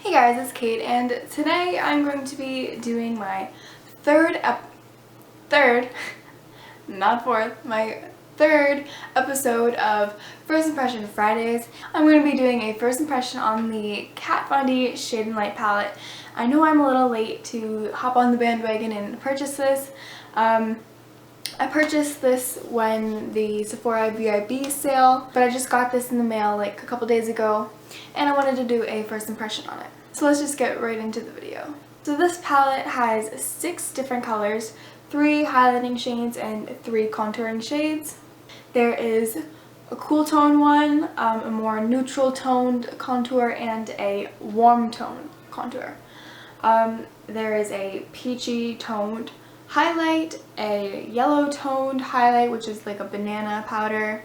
Hey guys, it's Kate, and today I'm going to be doing my my third episode of First Impression Fridays. I'm going to be doing a first impression on the Kat Von D Shade and Light palette. I know I'm a little late to hop on the bandwagon and purchase this. I purchased this when the Sephora VIB sale, but I just got this in the mail like a couple days ago, and I wanted to do a first impression on it. So let's just get right into the video. So this palette has 6 different colors, 3 highlighting shades and 3 contouring shades. There is a cool tone one, a more neutral toned contour, and a warm tone contour. There is a peachy toned highlight, a yellow toned highlight, which is like a banana powder,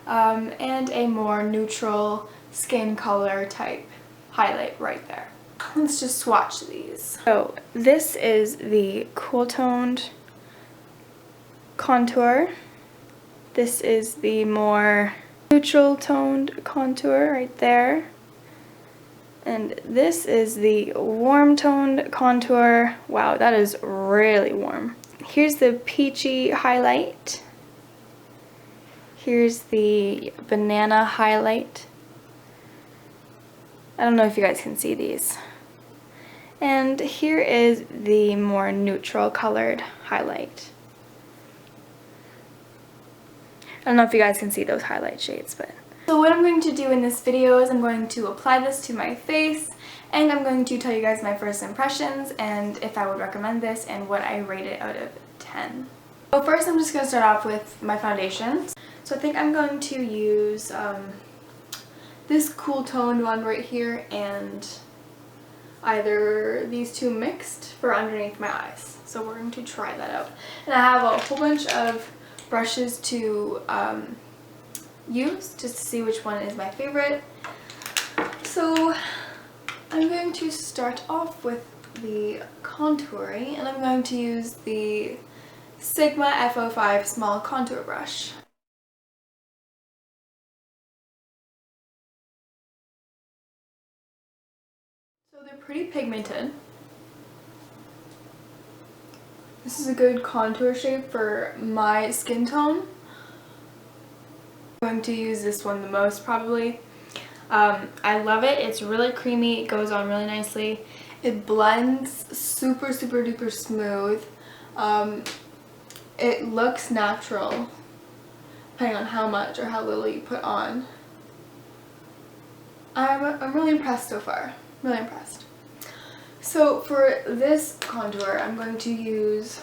and a more neutral skin color type highlight right there. Let's just swatch these. So this is the cool toned contour. This is the more neutral toned contour right there. And this is the warm toned contour. Wow, that is really warm. Here's the peachy highlight. Here's the banana highlight. I don't know if you guys can see these. And here is the more neutral colored highlight. I don't know if you guys can see those highlight shades, but... So what I'm going to do in this video is I'm going to apply this to my face, and I'm going to tell you guys my first impressions and if I would recommend this and what I rate it out of 10. So first I'm just going to start off with my foundation. So I think I'm going to use this cool toned one right here and either these two mixed for underneath my eyes. So we're going to try that out. And I have a whole bunch of brushes to use just to see which one is my favorite. So I'm going to start off with the contouring, and I'm going to use the Sigma F05 small contour brush. So they're pretty pigmented. This is a good contour shape for my skin tone. I'm going to use this one the most probably. I love it. It's really creamy. It goes on really nicely. It blends super duper smooth. It looks natural depending on how much or how little you put on. I'm really impressed so far. Really impressed. So for this contour, I'm going to use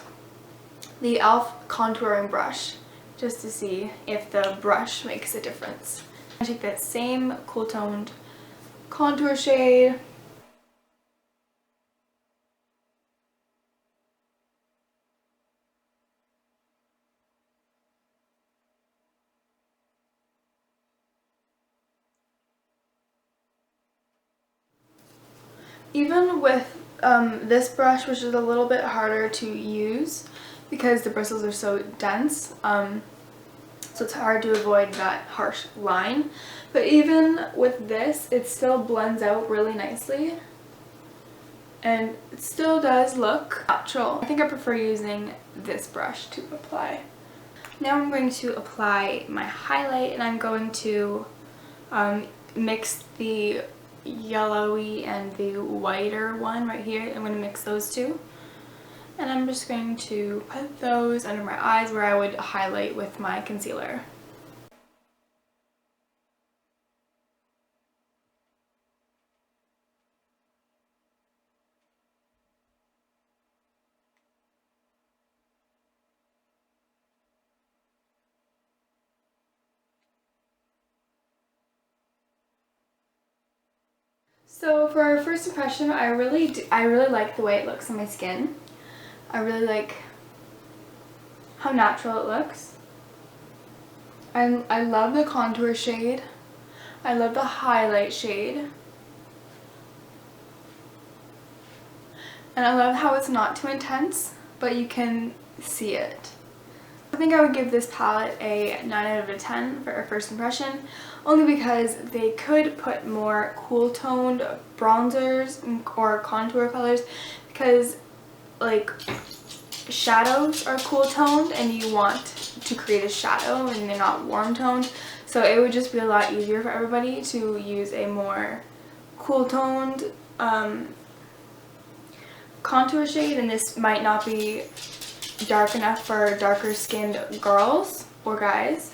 the e.l.f. contouring brush just to see if the brush makes a difference. I take that same cool toned contour shade. Even with this brush, which is a little bit harder to use because the bristles are so dense, so it's hard to avoid that harsh line, but even with this it still blends out really nicely and it still does look natural. I think I prefer using this brush to apply. Now I'm going to apply my highlight, and I'm going to mix the yellowy and the whiter one right here. I'm going to mix those two, and I'm just going to put those under my eyes where I would highlight with my concealer. So for our first impression, I really like the way it looks on my skin. I really like how natural it looks. I love the contour shade. I love the highlight shade. And I love how it's not too intense, but you can see it. I think I would give this palette a 9 out of 10 for a first impression, only because they could put more cool toned bronzers or contour colors, because like shadows are cool toned and you want to create a shadow and they're not warm toned, so it would just be a lot easier for everybody to use a more cool toned contour shade, and this might not be dark enough for darker skinned girls or guys.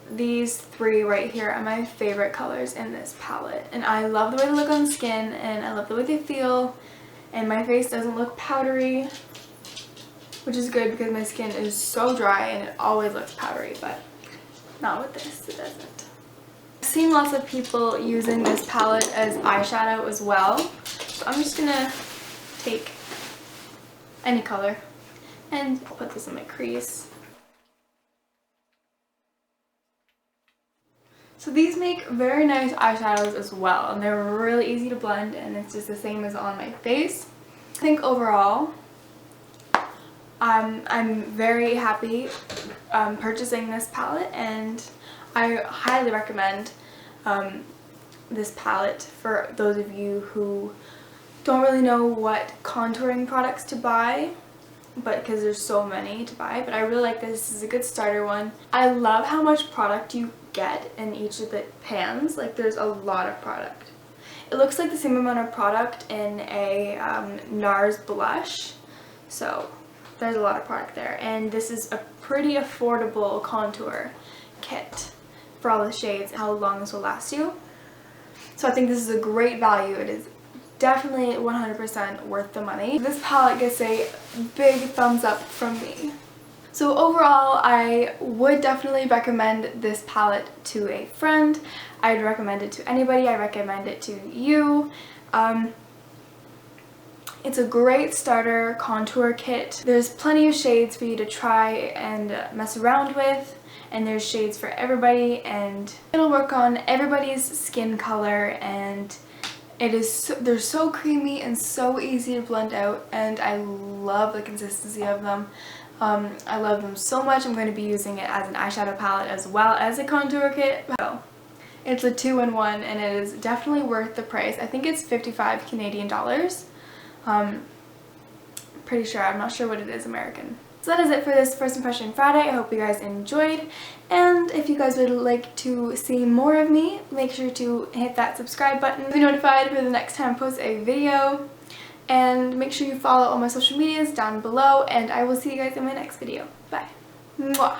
These three right here are my favorite colors in this palette, and I love the way they look on skin and I love the way they feel, and my face doesn't look powdery, which is good because my skin is so dry and it always looks powdery, but not with this, it doesn't. I've seen lots of people using this palette as eyeshadow as well, so I'm just gonna take any color and put this in my crease. So these make very nice eyeshadows as well, and they're really easy to blend, and it's just the same as on my face. I think overall I'm very happy purchasing this palette, and I highly recommend this palette for those of you who don't really know what contouring products to buy, but because there's so many to buy. But I really like this. This is a good starter one. I love how much product you get in each of the pans. Like, there's a lot of product. It looks like the same amount of product in a NARS blush, so there's a lot of product there. And this is a pretty affordable contour kit for all the shades and how long this will last you. So I think this is a great value. It is definitely 100% worth the money. This palette gets a big thumbs up from me. So overall, I would definitely recommend this palette to a friend. I'd recommend it to anybody. I recommend it to you. It's a great starter contour kit. There's plenty of shades for you to try and mess around with, and there's shades for everybody, and it'll work on everybody's skin color, and they're so creamy and so easy to blend out, and I love the consistency of them. I love them so much. I'm going to be using it as an eyeshadow palette as well as a contour kit. So it's a 2-in-1, and it is definitely worth the price. I think it's 55 Canadian dollars. Pretty sure. I'm not sure what it is American. So that is it for this First Impression Friday. I hope you guys enjoyed, and if you guys would like to see more of me, make sure to hit that subscribe button to be notified for the next time I post a video, and make sure you follow all my social medias down below, and I will see you guys in my next video. Bye. Mwah.